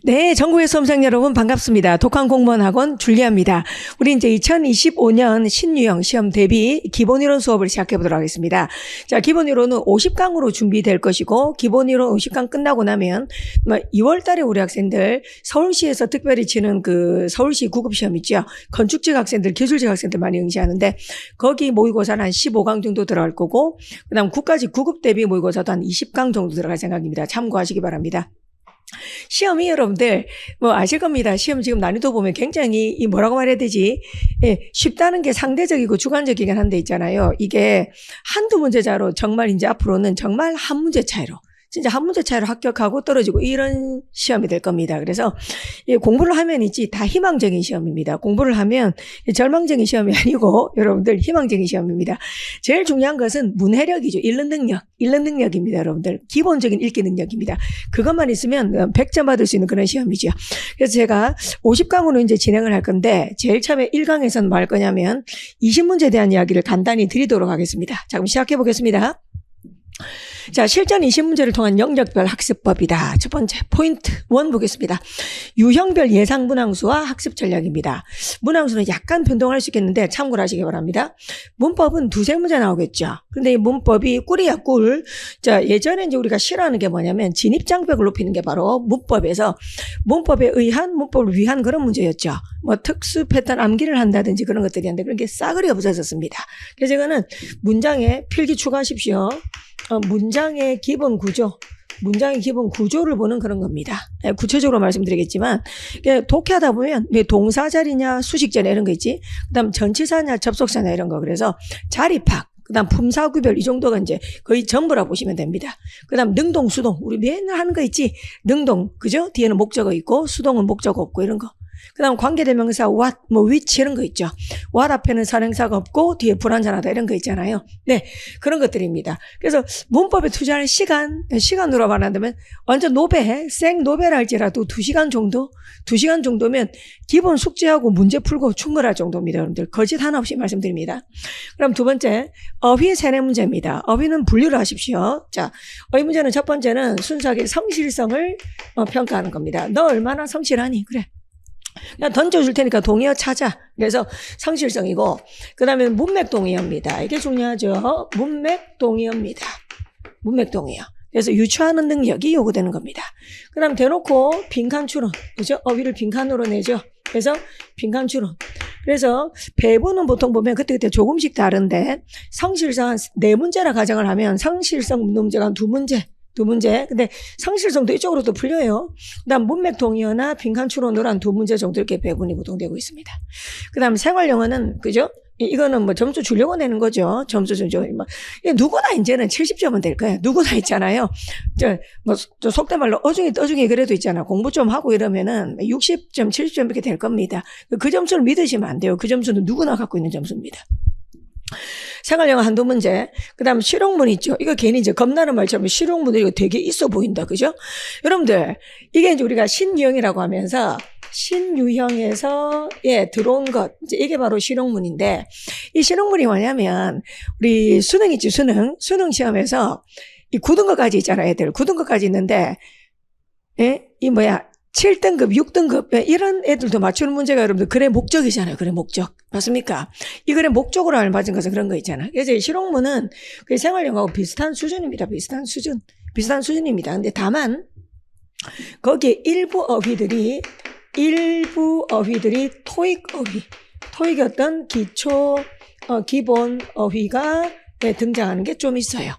네, 전국의 수험생 여러분 반갑습니다. 독한공무원학원 줄리아입니다. 우리 이제 2025년 신유형 시험 대비 기본이론 수업을 시작해 보도록 하겠습니다. 자, 기본이론은 50강으로 준비될 것이고, 기본이론 50강 끝나고 나면 2월 달에 우리 학생들 서울시에서 특별히 치는 그 서울시 구급시험 있죠. 건축직 학생들, 기술직 학생들 많이 응시하는데, 거기 모의고사는 한 15강 정도 들어갈 거고, 그 다음 국가직 구급 대비 모의고사도 한 20강 정도 들어갈 생각입니다. 참고하시기 바랍니다. 시험이 여러분들 아실 겁니다. 시험 지금 난이도 보면 굉장히 뭐라고 말해야 되지? 예, 쉽다는 게 상대적이고 주관적이긴 한데 있잖아요. 이게 한두 문제자로 정말 이제 앞으로는 정말 한 문제 차이로, 진짜 한 문제 차이로 합격하고 떨어지고 이런 시험이 될 겁니다. 그래서 공부를 하면 있지 다 희망적인 시험입니다. 공부를 하면 절망적인 시험이 아니고 여러분들 희망적인 시험입니다. 제일 중요한 것은 문해력이죠. 읽는 능력입니다. 여러분들 기본적인 읽기 능력입니다. 그것만 있으면 100점 받을 수 있는 그런 시험이죠. 그래서 제가 50강으로 이제 진행을 할 건데, 제일 처음에 1강에서는 뭐 할 거냐면 20문제에 대한 이야기를 간단히 드리도록 하겠습니다. 자, 그럼 시작해 보겠습니다. 자, 실전 20문제를 통한 영역별 학습법이다. 첫 번째 포인트 1 보겠습니다. 유형별 예상 문항수와 학습 전략입니다. 문항수는 약간 변동할 수 있겠는데 참고를 하시기 바랍니다. 문법은 두세 문제 나오겠죠. 근데 이 문법이 꿀이야, 꿀. 자, 예전에 이제 우리가 싫어하는 게 뭐냐면 진입장벽을 높이는 게 바로 문법에서 문법에 의한, 문법을 위한 그런 문제였죠. 뭐 특수 패턴 암기를 한다든지 그런 것들이었는데 그런 게 싸그리 없어졌습니다. 그래서 이거는 문장에 필기 추가하십시오. 문장의 기본 구조를 보는 그런 겁니다. 구체적으로 말씀드리겠지만, 독해하다 보면 동사 자리냐 수식 자리 이런 거 있지, 그 다음 전치사냐 접속사냐 이런 거, 그래서 자리 파악, 그 다음 품사구별, 이 정도가 이제 거의 전부라 보시면 됩니다. 그 다음 능동, 수동, 우리 맨날 하는 거 있지, 능동, 그죠? 뒤에는 목적어 있고 수동은 목적어 없고 이런 거. 그 다음 관계대명사 what, which 이런 거 있죠. what 앞에는 선행사가 없고 뒤에 불완전하다 이런 거 있잖아요. 네, 그런 것들입니다. 그래서 문법에 투자할 시간으로 말한다면 완전 노배, 생 노배라 할지라도 2시간 정도면 기본 숙제하고 문제 풀고 충분할 정도입니다. 여러분들 거짓 하나 없이 말씀드립니다. 그럼 두 번째, 어휘의 세네 문제입니다. 어휘는 분류를 하십시오. 자, 어휘 문제는 첫 번째는 순수하게 성실성을 평가하는 겁니다. 너 얼마나 성실하니? 그래, 그냥 던져줄 테니까 동의어 찾아. 그래서 성실성이고, 그 다음에 문맥 동의어입니다. 이게 중요하죠. 문맥 동의어입니다. 문맥 동의어. 그래서 유추하는 능력이 요구되는 겁니다. 그 다음 대놓고 빈칸 추론, 그죠? 어휘를 빈칸으로 내죠. 그래서 빈칸 추론. 그래서 배분은 보통 보면 그때그때 조금씩 다른데, 성실성 한 4문제라 가정을 하면 성실성 문제가 한 2문제. 근데 성실성도 이쪽으로 또 풀려요. 그 다음 문맥 동의어나 빈칸 추론으로 한 2문제 정도 이렇게 배분이 구동되고 있습니다. 그 다음 생활영어는, 그죠? 이거는 뭐 점수 주려고 내는 거죠. 점수 주죠. 누구나 이제는 70점은 될 거예요. 누구나 있잖아요. 저 속된 말로 어중이 떠중이 그래도 있잖아. 공부 좀 하고 이러면은 60점, 70점 이렇게 될 겁니다. 그 점수를 믿으시면 안 돼요. 그 점수는 누구나 갖고 있는 점수입니다. 생활영어 한두 문제. 그 다음 실용문 있죠. 이거 괜히 이제 겁나는 말처럼 실용문이 이거 되게 있어 보인다. 그죠? 여러분들, 이게 이제 우리가 신유형이라고 하면서 신유형에서 들어온 것, 이제 이게 바로 실용문인데, 이 실용문이 뭐냐면 우리 수능 있지, 수능 시험에서 이 9등급까지 있잖아. 애들 9등급까지 있는데, 이 7등급, 6등급 이런 애들도 맞추는 문제가 여러분들 글의 목적이잖아요. 글의 목적. 맞습니까? 이 글의 목적으로 알맞은 것은 그런 거 있잖아. 그래서 이 실용문은 그 생활영어하고 비슷한 수준입니다. 비슷한 수준입니다. 근데 다만 거기에 일부 어휘들이 토익 어떤 기본 어휘가 등장하는 게 좀 있어요.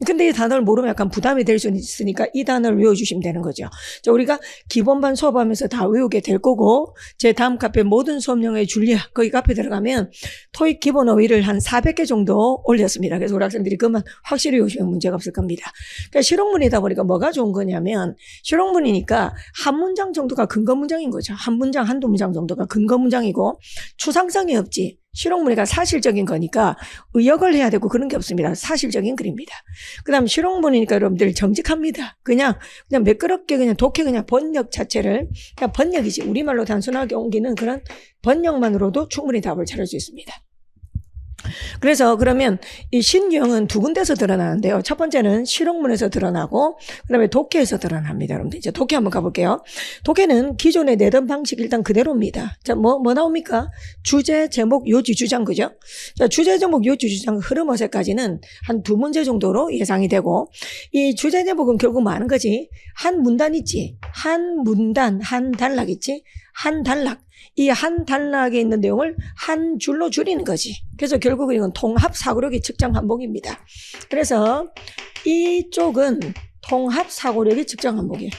근데 이 단어를 모르면 약간 부담이 될 수 있으니까 이 단어를 외워주시면 되는 거죠. 자, 우리가 기본반 수업하면서 다 외우게 될 거고, 제 다음 카페 모든 수업영어의 줄리아, 거기 카페 들어가면 토익 기본 어휘를 한 400개 정도 올렸습니다. 그래서 우리 학생들이 그것만 확실히 외우시면 문제가 없을 겁니다. 그러니까 실용문이다 보니까 뭐가 좋은 거냐면, 실용문이니까 한 문장 정도가 근거 문장인 거죠. 한 문장, 한두 문장 정도가 근거 문장이고, 추상성이 없지. 실용문이가 사실적인 거니까 의역을 해야 되고 그런 게 없습니다. 사실적인 글입니다. 그 다음 실용문이니까 여러분들 정직합니다. 그냥 매끄럽게 그냥 독해 그냥 번역 자체를 그냥 번역이지. 우리말로 단순하게 옮기는 그런 번역만으로도 충분히 답을 찾을 수 있습니다. 그래서 그러면 이 신유형은 두 군데서 드러나는데요. 첫 번째는 실용문에서 드러나고 그다음에 독해에서 드러납니다. 여러분들 이제 독해 한번 가볼게요. 독해는 기존에 내던 방식 일단 그대로입니다. 자, 뭐 나옵니까? 주제, 제목, 요지, 주장 그죠? 자, 주제, 제목, 요지, 주장 흐름 어색까지는 한 두 문제 정도로 예상이 되고 이 주제, 제목은 결국 뭐 하는 거지? 한 문단 있지? 한 문단, 한 단락 있지? 한 단락. 이 한 단락에 있는 내용을 한 줄로 줄이는 거지. 그래서 결국은 이건 통합 사고력의 측정 항목입니다. 그래서 이쪽은 통합 사고력의 측정 항목이에요.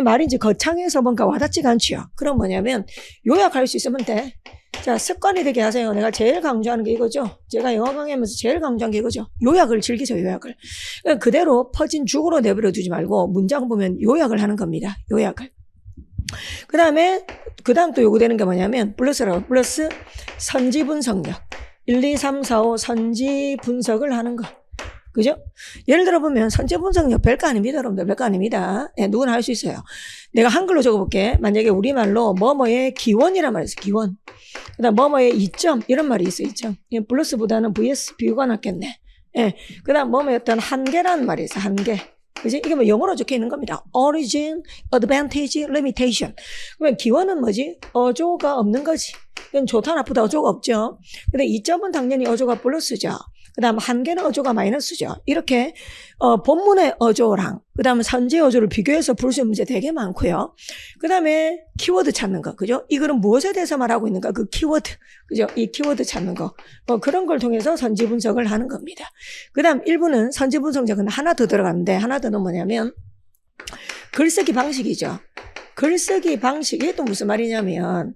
말인지 거창해서 뭔가 와닿지가 않지요. 그럼 뭐냐면 요약할 수 있으면 돼. 자, 습관이 되게 하세요. 내가 제일 강조하는 게 이거죠. 제가 영어 강의하면서 제일 강조한 게 이거죠. 요약을 즐기세요. 요약을. 그대로 퍼진 죽으로 내버려 두지 말고 문장 보면 요약을 하는 겁니다. 요약을. 그 다음 또 요구되는 게 뭐냐면 플러스 선지 분석력 1, 2, 3, 4, 5 선지 분석을 하는 거 그죠? 예를 들어 보면 선지 분석력 별거 아닙니다. 여러분들 별거 아닙니다. 네, 누구나 할 수 있어요. 내가 한글로 적어볼게. 만약에 우리말로 뭐뭐의 기원이란 말이 있어. 기원. 그 다음 뭐뭐의 이점 이런 말이 있어. 이점. 플러스보다는 vs 비유가 낫겠네. 예. 그 다음 뭐뭐의 어떤 한계라는 말이 있어. 한계. 그지? 이게 뭐 영어로 적혀 있는 겁니다. origin, advantage, limitation. 그러면 기원은 뭐지? 어조가 없는 거지. 이건 좋다 나쁘다 어조가 없죠. 근데 이점은 당연히 어조가 플러스죠. 그 다음 한계는 어조가 마이너스죠. 이렇게 본문의 어조랑 그 다음 선지 어조를 비교해서 풀 수 있는 문제 되게 많고요. 그 다음에 키워드 찾는 거 그죠? 이 글은 무엇에 대해서 말하고 있는가 그 키워드 그죠? 이 키워드 찾는 거 그런 걸 통해서 선지 분석을 하는 겁니다. 그 다음 1부는 선지 분석력은 하나 더 들어가는데 하나 더는 뭐냐면 글쓰기 방식이죠. 글쓰기 방식 이게 또 무슨 말이냐면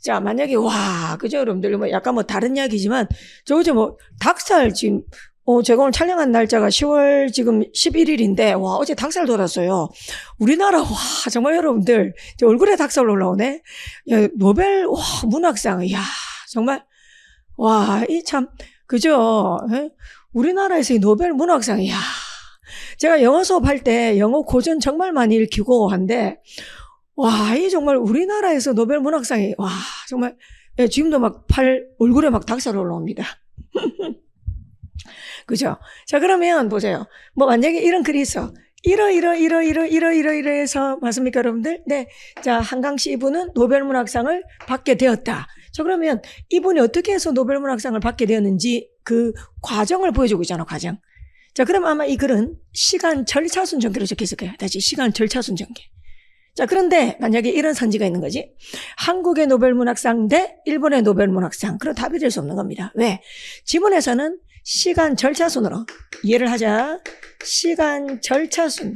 자 만약에 와 그죠 여러분들 뭐 약간 뭐 다른 이야기지만 저 어제 뭐 닭살 지금 제가 오늘 촬영한 날짜가 10월 지금 11일인데 와 어제 닭살 돋았어요. 우리나라 와 정말 여러분들 저 얼굴에 닭살 올라오네. 야, 노벨 와 문학상 야 정말 와 이 참 그죠? 에? 우리나라에서 이 노벨 문학상 야 제가 영어 수업할 때 영어 고전 정말 많이 읽히고 한데 와, 이 정말 우리나라에서 노벨 문학상이, 와, 정말, 예, 지금도 막 얼굴에 막 닭살 올라옵니다. 그죠? 자, 그러면 보세요. 뭐 만약에 이런 글이 있어. 이러해서 맞습니까, 여러분들? 네. 자, 한강씨 이분은 노벨 문학상을 받게 되었다. 자, 그러면 이분이 어떻게 해서 노벨 문학상을 받게 되었는지 그 과정을 보여주고 있잖아, 과정. 자, 그럼 아마 이 글은 시간 절차순 전개로 적혀 있을 거예요. 다시 시간 절차순 전개. 자, 그런데 만약에 이런 선지가 있는 거지. 한국의 노벨 문학상 대 일본의 노벨 문학상. 그럼 답이 될 수 없는 겁니다. 왜? 지문에서는 시간 절차순으로 이해를 하자. 시간 절차순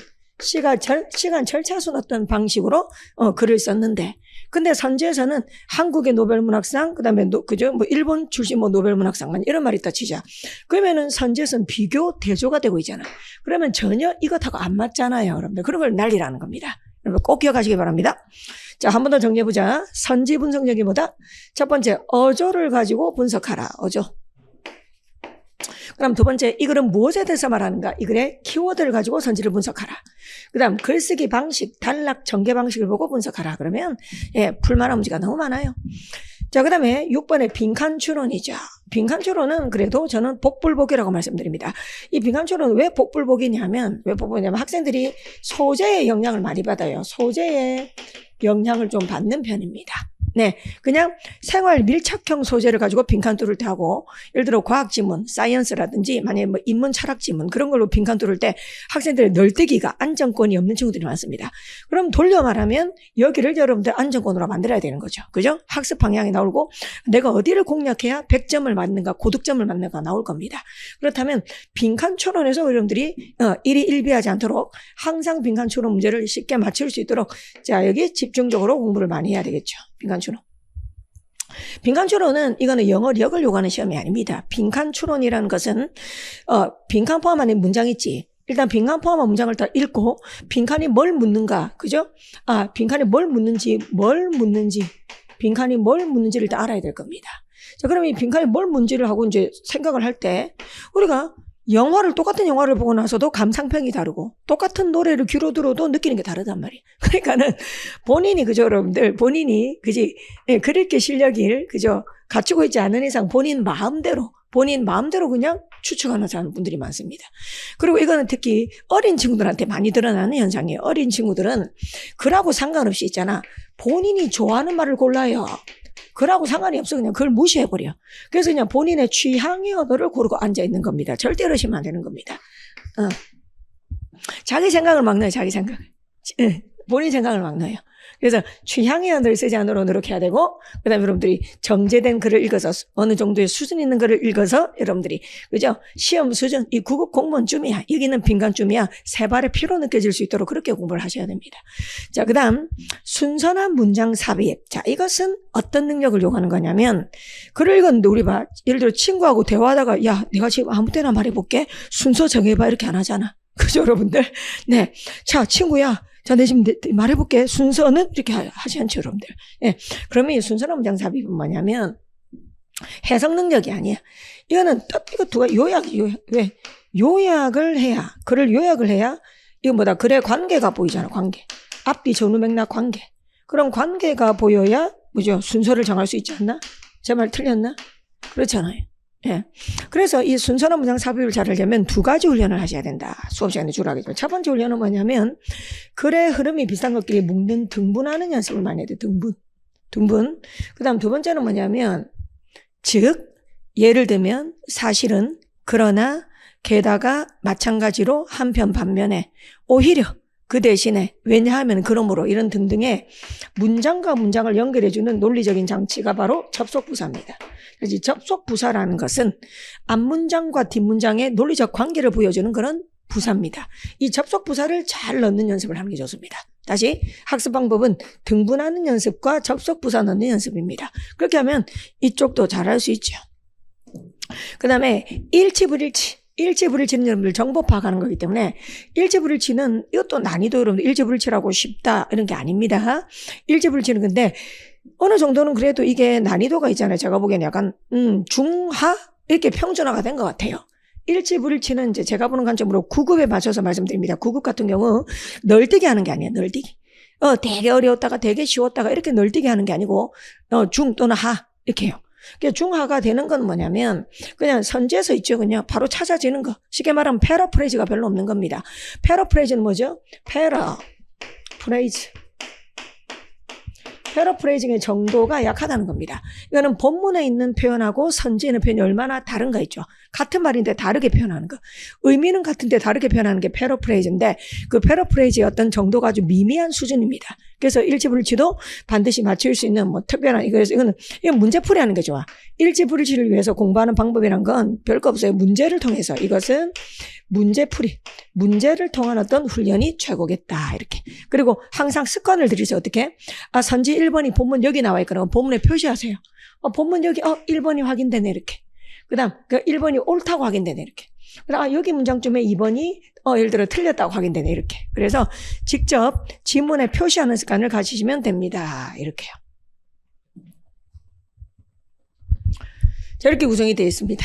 어떤 방식으로 글을 썼는데 근데 선지에서는 한국의 노벨 문학상 그다음에 그죠? 뭐 일본 출신 뭐 노벨 문학상만 이런 말이 있다 치자. 그러면은 선지에서는 비교 대조가 되고 있잖아. 그러면 전혀 이것하고 안 맞잖아요, 여러분들. 그런 걸 난리라는 겁니다. 여러분 꼭 기억하시기 바랍니다. 자, 한 번 더 정리해보자. 선지 분석력이 뭐다? 첫 번째, 어조를 가지고 분석하라. 어조. 그럼 두 번째, 이 글은 무엇에 대해서 말하는가? 이 글의 키워드를 가지고 선지를 분석하라. 그 다음, 글쓰기 방식, 단락, 전개 방식을 보고 분석하라. 그러면, 예, 풀만한 문제가 너무 많아요. 자, 그 다음에 6번에 빈칸 추론이죠. 빈칸 추론은 그래도 저는 복불복이라고 말씀드립니다. 이 빈칸 추론은 왜 복불복이냐면 학생들이 소재의 영향을 많이 받아요. 소재의 영향을 좀 받는 편입니다. 네, 그냥 생활 밀착형 소재를 가지고 빈칸 뚫을 때 하고 예를 들어 과학 지문, 사이언스라든지 만약에 뭐 인문 철학 지문 그런 걸로 빈칸 뚫을 때 학생들의 널뛰기가 안정권이 없는 친구들이 많습니다. 그럼 돌려 말하면 여기를 여러분들 안정권으로 만들어야 되는 거죠. 그죠? 학습 방향이 나오고 내가 어디를 공략해야 100점을 맞는가 고득점을 맞는가 나올 겁니다. 그렇다면 빈칸 추론에서 여러분들이 일희일비하지 않도록 항상 빈칸 추론 문제를 쉽게 맞출 수 있도록 자 여기 집중적으로 공부를 많이 해야 되겠죠. 빈칸 추론. 빈칸 추론은 이거는 영어력을 요구하는 시험이 아닙니다. 빈칸 추론이라는 것은 빈칸 포함한 문장 있지. 일단 빈칸 포함한 문장을 다 읽고 빈칸이 뭘 묻는가, 그죠? 빈칸이 뭘 묻는지 빈칸이 뭘 묻는지를 다 알아야 될 겁니다. 자, 그러면 이 빈칸이 뭘 묻는지를 하고 이제 생각을 할 때 우리가 똑같은 영화를 보고 나서도 감상평이 다르고 똑같은 노래를 귀로 들어도 느끼는 게 다르단 말이에요. 그러니까는 본인이 그죠 여러분들 본인이 그지 예, 그릴 게 실력을 그죠 갖추고 있지 않은 이상 본인 마음대로 본인 마음대로 그냥 추측하는 분들이 많습니다. 그리고 이거는 특히 어린 친구들한테 많이 드러나는 현상이에요. 어린 친구들은 그라고 상관없이 있잖아. 본인이 좋아하는 말을 골라요. 그라고 상관이 없어. 그냥 그걸 무시해버려. 그래서 그냥 본인의 취향의 언어를 고르고 앉아있는 겁니다. 절대 이러시면 안 되는 겁니다. 자기 생각을 막 넣어요. 자기 생각을. 본인 생각을 막 넣어요. 그래서 취향의 언어를 쓰지 않으로 노력해야 되고, 그 다음에 여러분들이 정제된 글을 읽어서 어느 정도의 수준 있는 글을 읽어서 여러분들이, 그죠? 시험 수준, 이 9급 공무원쯤이야. 여기는 빈간쯤이야. 세 발의 피로 느껴질 수 있도록 그렇게 공부를 하셔야 됩니다. 자, 그 다음, 순서나 문장 삽입. 자, 이것은 어떤 능력을 요구하는 거냐면, 글을 읽었는데 우리 봐. 예를 들어 친구하고 대화하다가, 야, 내가 지금 아무 때나 말해볼게. 순서 정해봐. 이렇게 안 하잖아. 그죠, 여러분들? 네. 자, 친구야. 자, 내 지금 말해볼게. 순서는 이렇게 하지 않죠, 여러분들. 예. 그러면 이 순서나 문장 삽입은 뭐냐면, 해석 능력이 아니야. 이거는, 이거 왜? 요약을 해야, 글을 요약을 해야, 이거 뭐다, 글의 관계가 보이잖아, 관계. 앞뒤 전후 맥락 관계. 그런 관계가 보여야, 뭐죠, 순서를 정할 수 있지 않나? 제 말 틀렸나? 그렇잖아요. 예. 그래서 이 순서나 문장 삽입을 잘 하려면 두 가지 훈련을 하셔야 된다. 수업 시간에 주로 하겠지만. 첫 번째 훈련은 뭐냐면, 글의 흐름이 비슷한 것끼리 묶는 등분하는 연습을 많이 해야 돼. 등분. 그 다음 두 번째는 뭐냐면, 즉, 예를 들면, 사실은, 그러나, 게다가, 마찬가지로, 한편 반면에, 오히려, 그 대신에, 왜냐하면 그러므로, 이런 등등의 문장과 문장을 연결해주는 논리적인 장치가 바로 접속부사입니다. 그래서 접속부사라는 것은 앞문장과 뒷문장의 논리적 관계를 보여주는 그런 부사입니다. 이 접속부사를 잘 넣는 연습을 하는 게 좋습니다. 다시 학습 방법은 등분하는 연습과 접속부사 넣는 연습입니다. 그렇게 하면 이쪽도 잘할 수 있죠. 그 다음에 일치불일치는 여러분들 정보 파악하는 거기 때문에 일치불일치는 이것도 난이도 여러분들 일치불일치라고 쉽다 이런 게 아닙니다. 일치불일치는 근데 어느 정도는 그래도 이게 난이도가 있잖아요. 제가 보기에는 약간 중하 이렇게 평준화가 된 것 같아요. 일치불일치는 이제 제가 보는 관점으로 9급에 맞춰서 말씀드립니다. 9급 같은 경우 널뛰기 하는 게 아니에요. 널뛰기. 되게 어려웠다가 되게 쉬웠다가 이렇게 널뛰기 하는 게 아니고 중 또는 하 이렇게 해요. 중하가 되는 건 뭐냐면 그냥 선지에서 있죠. 그냥 바로 찾아지는 거. 쉽게 말하면 패러프레이즈가 별로 없는 겁니다. 패러프레이즈는 뭐죠? 패러프레이징의 정도가 약하다는 겁니다. 이거는 본문에 있는 표현하고 선지에 있는 표현이 얼마나 다른가 있죠. 같은 말인데 다르게 표현하는 거. 의미는 같은데 다르게 표현하는 게 패러프레이즈인데 그 패러프레이즈의 어떤 정도가 아주 미미한 수준입니다. 그래서 일치불일치도 반드시 맞출 수 있는 뭐 특별한 이건 문제풀이 하는 게 좋아. 일치불일치를 위해서 공부하는 방법이란 건 별거 없어요. 문제를 통해서 이것은 문제풀이, 문제를 통한 어떤 훈련이 최고겠다 이렇게. 그리고 항상 습관을 들이세요. 어떻게? 선지 1번이 본문 여기 나와 있거나 본문에 표시하세요. 본문 여기 1번이 확인되네 이렇게. 그다음 그 1번이 옳다고 확인되네 이렇게. 그다음 여기 문장쯤에 2번이 예를 들어 틀렸다고 확인되네 이렇게. 그래서 직접 지문에 표시하는 습관을 가지시면 됩니다. 이렇게요. 자, 이렇게 구성이 되어 있습니다.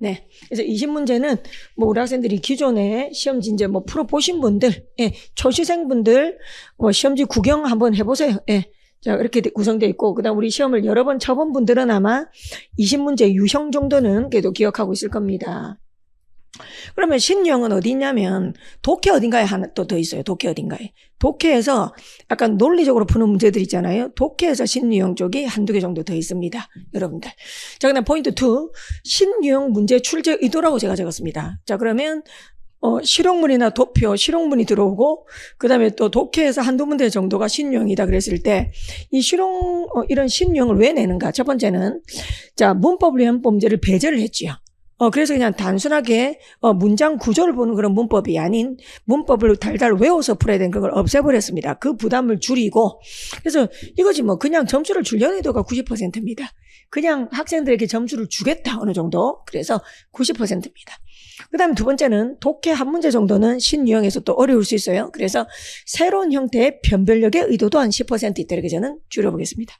네. 그래서 20문제는 뭐 우리 학생들이 기존에 시험지 이제 뭐 풀어보신 분들, 초시생분들 시험지 구경 한번 해보세요. 자, 이렇게 구성되어 있고, 그 다음 우리 시험을 여러 번 쳐본 분들은 아마 20문제 유형 정도는 그래도 기억하고 있을 겁니다. 그러면 신유형은 어디 있냐면, 독해 어딘가에 하나 또 더 있어요. 독해 어딘가에. 독해에서 약간 논리적으로 푸는 문제들 있잖아요. 독해에서 신유형 쪽이 한두 개 정도 더 있습니다. 여러분들. 자, 그다음 포인트 2. 신유형 문제 출제 의도라고 제가 적었습니다. 자, 그러면 실용문이나 도표, 실용문이 들어오고, 그 다음에 또 독해에서 한두 문제 정도가 신유형이다 그랬을 때, 이 이런 신유형을 왜 내는가? 첫 번째는, 자, 문법을 위한 문제를 배제를 했지요. 그래서 그냥 단순하게, 문장 구조를 보는 그런 문법이 아닌, 문법을 달달 외워서 풀어야 되는 그걸 없애버렸습니다. 그 부담을 줄이고, 그래서 이거지 뭐, 그냥 점수를 주려는 의도가 90%입니다. 그냥 학생들에게 점수를 주겠다, 어느 정도. 그래서 90%입니다. 그 다음에 두 번째는 독해 한 문제 정도는 신유형에서 또 어려울 수 있어요. 그래서 새로운 형태의 변별력의 의도도 한 10% 있다. 이렇게 저는 줄여보겠습니다.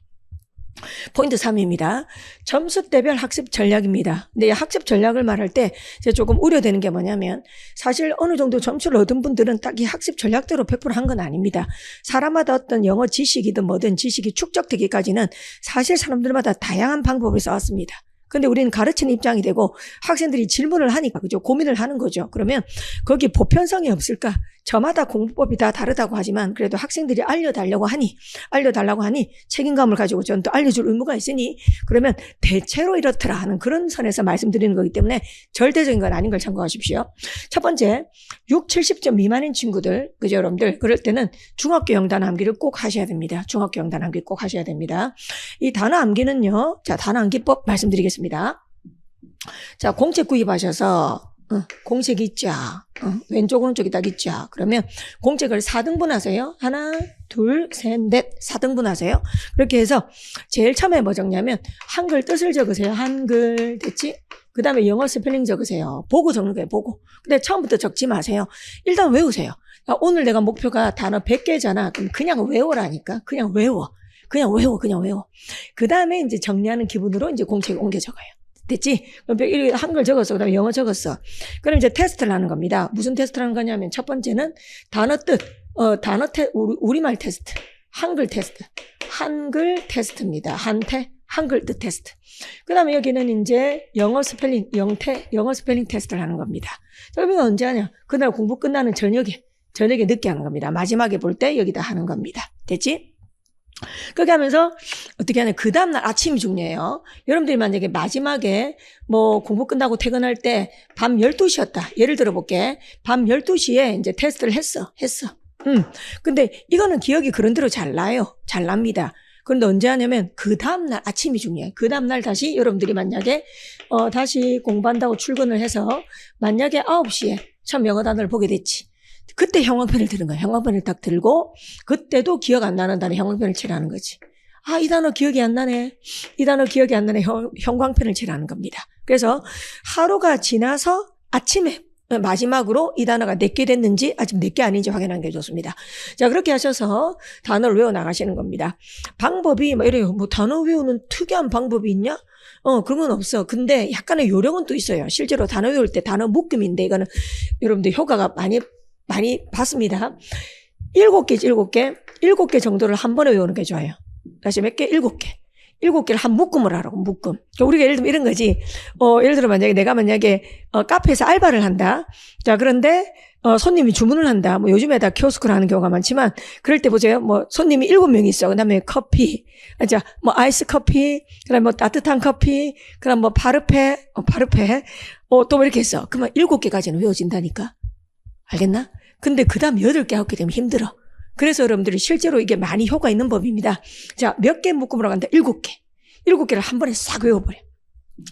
포인트 3입니다. 점수대별 학습 전략입니다. 근데 이 학습 전략을 말할 때 제가 조금 우려되는 게 뭐냐면 사실 어느 정도 점수를 얻은 분들은 딱 이 학습 전략대로 100% 한 건 아닙니다. 사람마다 어떤 영어 지식이든 뭐든 지식이 축적되기까지는 사실 사람들마다 다양한 방법을 써왔습니다. 근데 우리는 가르치는 입장이 되고 학생들이 질문을 하니까, 그죠? 고민을 하는 거죠. 그러면 거기 보편성이 없을까? 저마다 공부법이 다 다르다고 하지만 그래도 학생들이 알려달라고 하니 책임감을 가지고 저는 또 알려줄 의무가 있으니 그러면 대체로 이렇더라 하는 그런 선에서 말씀드리는 거기 때문에 절대적인 건 아닌 걸 참고하십시오. 첫 번째, 6, 70점 미만인 친구들, 그죠, 여러분들? 그럴 때는 중학교 영단 암기를 꼭 하셔야 됩니다. 중학교 영단 암기 꼭 하셔야 됩니다. 이 단어 암기는요, 자, 단어 암기법 말씀드리겠습니다. 자, 공책 구입하셔서 공책 있자. 왼쪽 오른쪽이 딱 있자. 그러면 공책을 4등분 하세요. 하나, 둘, 셋, 넷. 4등분 하세요. 그렇게 해서 제일 처음에 뭐 적냐면 한글 뜻을 적으세요. 한글 됐지? 그 다음에 영어 스펠링 적으세요. 보고 적는 거예요. 보고. 근데 처음부터 적지 마세요. 일단 외우세요. 오늘 내가 목표가 단어 100개잖아. 그럼 그냥 외워라니까. 그냥 외워. 그냥 외워. 그 다음에 이제 정리하는 기분으로 이제 공책에 옮겨 적어요. 됐지? 그럼 한글 적었어. 그 다음에 영어 적었어. 그럼 이제 테스트를 하는 겁니다. 무슨 테스트를 하는 거냐면 첫 번째는 단어 뜻, 우리말 테스트, 한글 테스트, 한글 테스트입니다. 한글 뜻 테스트. 그 다음에 여기는 이제 영어 스펠링 테스트를 하는 겁니다. 그러면 언제 하냐? 그날 공부 끝나는 저녁에 늦게 하는 겁니다. 마지막에 볼 때 여기다 하는 겁니다. 됐지? 그렇게 하면서 어떻게 하냐, 그 다음날 아침이 중요해요. 여러분들이 만약에 마지막에 뭐 공부 끝나고 퇴근할 때 밤 12시였다. 예를 들어 볼게. 밤 12시에 이제 테스트를 했어. 근데 이거는 기억이 그런대로 잘 나요. 잘 납니다. 그런데 언제 하냐면 그 다음날 아침이 중요해. 그 다음날 다시 여러분들이 만약에 다시 공부한다고 출근을 해서 만약에 9시에 처음 영어 단어를 보게 됐지. 그때 형광펜을 드는 거야. 형광펜을 딱 들고 그때도 기억 안 나는 단어 형광펜을 칠하는 거지. 이 단어 기억이 안 나네. 형광펜을 칠하는 겁니다. 그래서 하루가 지나서 아침에 마지막으로 이 단어가 몇 개 됐는지 아직 몇 개 아닌지 확인하는 게 좋습니다. 자, 그렇게 하셔서 단어를 외워 나가시는 겁니다. 방법이 이래요. 단어 외우는 특이한 방법이 있냐? 그런 건 없어. 근데 약간의 요령은 또 있어요. 실제로 단어 외울 때 단어 묶음인데 이거는 여러분들 효과가 많이 봤습니다. 7개 정도를 한 번에 외우는 게 좋아요. 다시 몇 개? 7개. 7개를 한 묶음을 하라고, 묶음. 우리가 예를 들면 이런 거지. 예를 들어 내가 만약에 카페에서 알바를 한다. 자, 그런데 손님이 주문을 한다. 요즘에 다 키오스크를 하는 경우가 많지만 그럴 때 보세요. 손님이 7명이 있어. 그다음에 커피. 자, 아이스 커피, 그다음에 따뜻한 커피, 그다음 파르페, 또 이렇게 했어. 그러면 7개까지는 외워진다니까. 알겠나? 근데 그 다음 8개, 9개 되면 힘들어. 그래서 여러분들이 실제로 이게 많이 효과 있는 법입니다. 자, 몇 개 묶음으로 간다? 7개. 7개를 한 번에 싹 외워버려.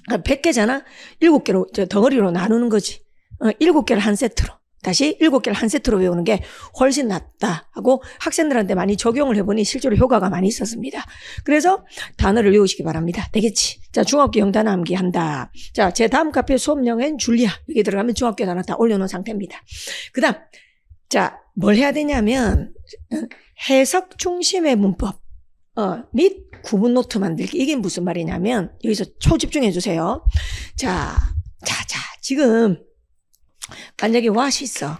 100개잖아? 7개로, 덩어리로 나누는 거지. 7개를 한 세트로. 다시 7개를 한 세트로 외우는 게 훨씬 낫다 하고 학생들한테 많이 적용을 해보니 실제로 효과가 많이 있었습니다. 그래서 단어를 외우시기 바랍니다. 되겠지? 자, 중학교 영단 암기 한다. 자, 제 다음 카페 수업명엔 줄리아. 여기 들어가면 중학교 단어 다 올려놓은 상태입니다. 그 다음, 자, 뭘 해야 되냐면 해석 중심의 문법 및 구문 노트 만들기. 이게 무슨 말이냐면 여기서 초집중해 주세요. 자, 지금 만약에 what이 있어.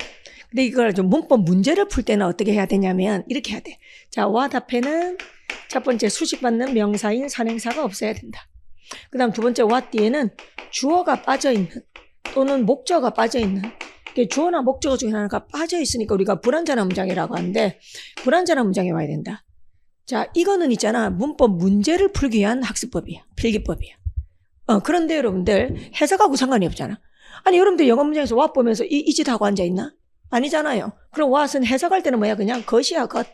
근데 이걸 좀 문법 문제를 풀 때는 어떻게 해야 되냐면 이렇게 해야 돼. 자, what 앞에는 첫 번째 수식받는 명사인 선행사가 없어야 된다. 그 다음 두 번째 what 뒤에는 주어가 빠져있는 또는 목적어가 빠져있는, 주어나 목적어 중에 하나가 빠져있으니까 우리가 불완전한 문장이라고 하는데 불완전한 문장에 와야 된다. 자, 이거는 있잖아. 문법 문제를 풀기 위한 학습법이야. 필기법이야. 그런데 여러분들 해석하고 상관이 없잖아. 아니, 여러분들 영어 문장에서 what 보면서 이 짓 하고 앉아있나? 아니잖아요. 그럼 what은 해석할 때는 뭐야? 그냥 것이야, 것.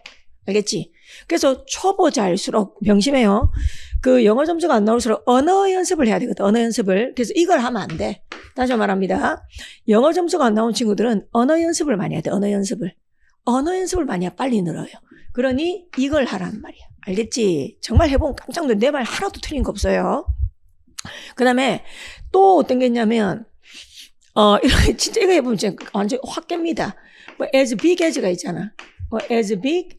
알겠지? 그래서 초보자일수록 명심해요. 그 영어 점수가 안 나올수록 언어 연습을 해야 되거든. 언어 연습을. 그래서 이걸 하면 안 돼. 다시 말합니다. 영어 점수가 안 나온 친구들은 언어 연습을 많이 해야 돼. 언어 연습을 많이 해야 빨리 늘어요. 그러니 이걸 하라는 말이야. 알겠지? 정말 해보면 깜짝 놀래. 내 말 하나도 틀린 거 없어요. 그 다음에 또 어떤 게 있냐면 진짜 이거 해보면 진짜 완전 확 깹니다. as big as가 있잖아. as big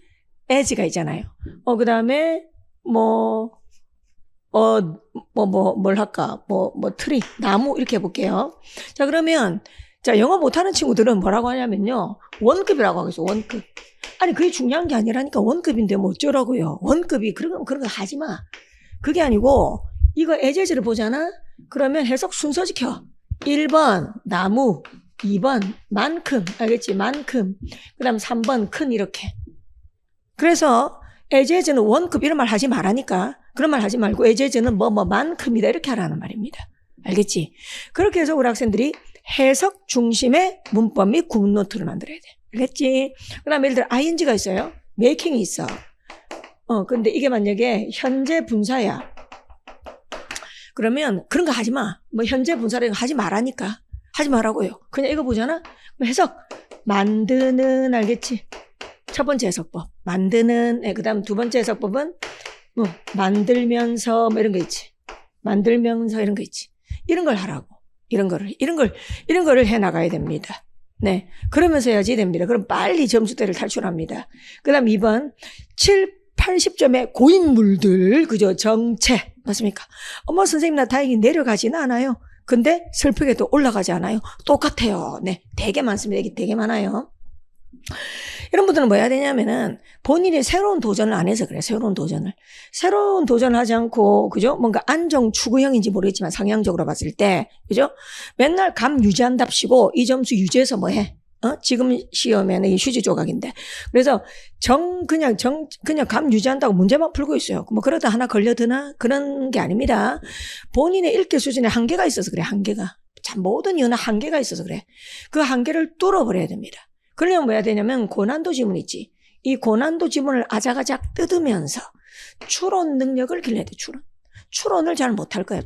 as가 있잖아요. 그 다음에 뭘 할까? 트리, 나무, 이렇게 해볼게요. 자, 그러면, 자, 영어 못하는 친구들은 뭐라고 하냐면요. 원급이라고 하겠어, 원급. 아니, 그게 중요한 게 아니라니까, 원급인데 뭐 어쩌라고요. 원급이, 그런 거 하지 마. 그게 아니고, 이거 as를 보잖아? 그러면 해석 순서 지켜. 1번 나무, 2번 만큼, 알겠지? 만큼. 그 다음 3번 큰 이렇게. 그래서 as,는 원급 이런 말 하지 말라니까. 그런 말 하지 말고 as,는 만큼이다 이렇게 하라는 말입니다. 알겠지? 그렇게 해서 우리 학생들이 해석 중심의 문법 및 구문 노트를 만들어야 돼. 알겠지? 그 다음에 예를 들어 ing가 있어요. making이 있어. 근데 이게 만약에 현재 분사야. 그러면 그런 거 하지 마. 뭐 현재 분사를 하지 말라니까. 하지 말라고요. 그냥 이거 보잖아. 해석 만드는 알겠지? 첫 번째 해석법 만드는. 그 다음 두 번째 해석법은 뭐 만들면서 뭐 이런 거 있지. 만들면서 이런 거 있지. 이런 걸 하라고. 이런 거를 해 나가야 됩니다. 네. 그러면서 해야지 됩니다. 그럼 빨리 점수대를 탈출합니다. 그 다음 2번 80점의 고인물들, 그죠? 정체. 맞습니까? 어머, 선생님, 나 다행히 내려가지는 않아요. 근데 슬프게도 올라가지 않아요. 똑같아요. 네. 되게 많습니다. 이게 되게 많아요. 이런 분들은 뭐 해야 되냐면은 본인이 새로운 도전을 안 해서 그래. 새로운 도전을 하지 않고, 그죠? 뭔가 안정 추구형인지 모르겠지만 상향적으로 봤을 때, 그죠? 맨날 감 유지한답시고 이 점수 유지해서 뭐 해? 지금 시험에는 이 휴지 조각인데. 그래서 그냥 감 유지한다고 문제만 풀고 있어요. 뭐 그러다 하나 걸려드나? 그런 게 아닙니다. 본인의 읽기 수준에 한계가 있어서 그래, 한계가. 참, 모든 이유는 한계가 있어서 그래. 그 한계를 뚫어버려야 됩니다. 그러려면 뭐 해야 되냐면 고난도 지문 있지. 이 고난도 지문을 아작아작 뜯으면서 추론 능력을 길러야 돼, 추론을 잘 못할 거야,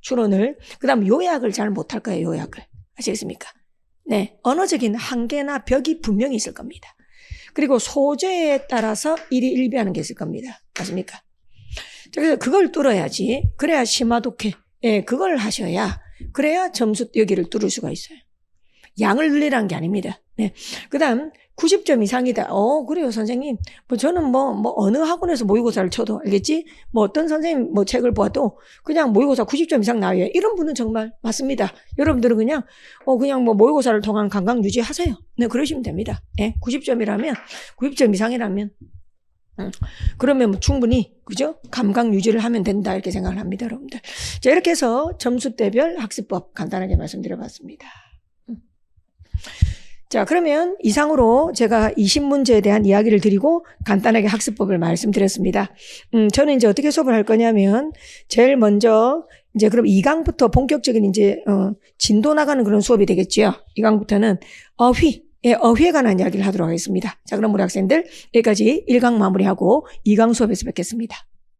추론을. 그 다음 요약을 잘 못할 거야, 요약을. 아시겠습니까? 네. 언어적인 한계나 벽이 분명히 있을 겁니다. 그리고 소재에 따라서 일희일비하는 게 있을 겁니다. 맞습니까? 그래서 그걸 뚫어야지. 그래야 심화독해. 예, 그걸 하셔야. 그래야 점수 여기를 뚫을 수가 있어요. 양을 늘리라는 게 아닙니다. 네. 그 다음 90점 이상이다. 그래요, 선생님. 저는 어느 학원에서 모의고사를 쳐도, 알겠지? 어떤 선생님 책을 보아도 그냥 모의고사 90점 이상 나와요. 이런 분은 정말 맞습니다. 여러분들은 그냥 모의고사를 통한 감각 유지하세요. 네, 그러시면 됩니다. 네, 90점 이상이라면. 그러면 충분히, 그죠? 감각 유지를 하면 된다. 이렇게 생각을 합니다, 여러분들. 자, 이렇게 해서 점수대별 학습법 간단하게 말씀드려봤습니다. 자, 그러면 이상으로 제가 20문제에 대한 이야기를 드리고 간단하게 학습법을 말씀드렸습니다. 저는 이제 어떻게 수업을 할 거냐면 제일 먼저 이제 그럼 2강부터 본격적인 이제 진도 나가는 그런 수업이 되겠죠. 2강부터는 어휘에 관한 이야기를 하도록 하겠습니다. 자, 그럼 우리 학생들 여기까지 1강 마무리하고 2강 수업에서 뵙겠습니다.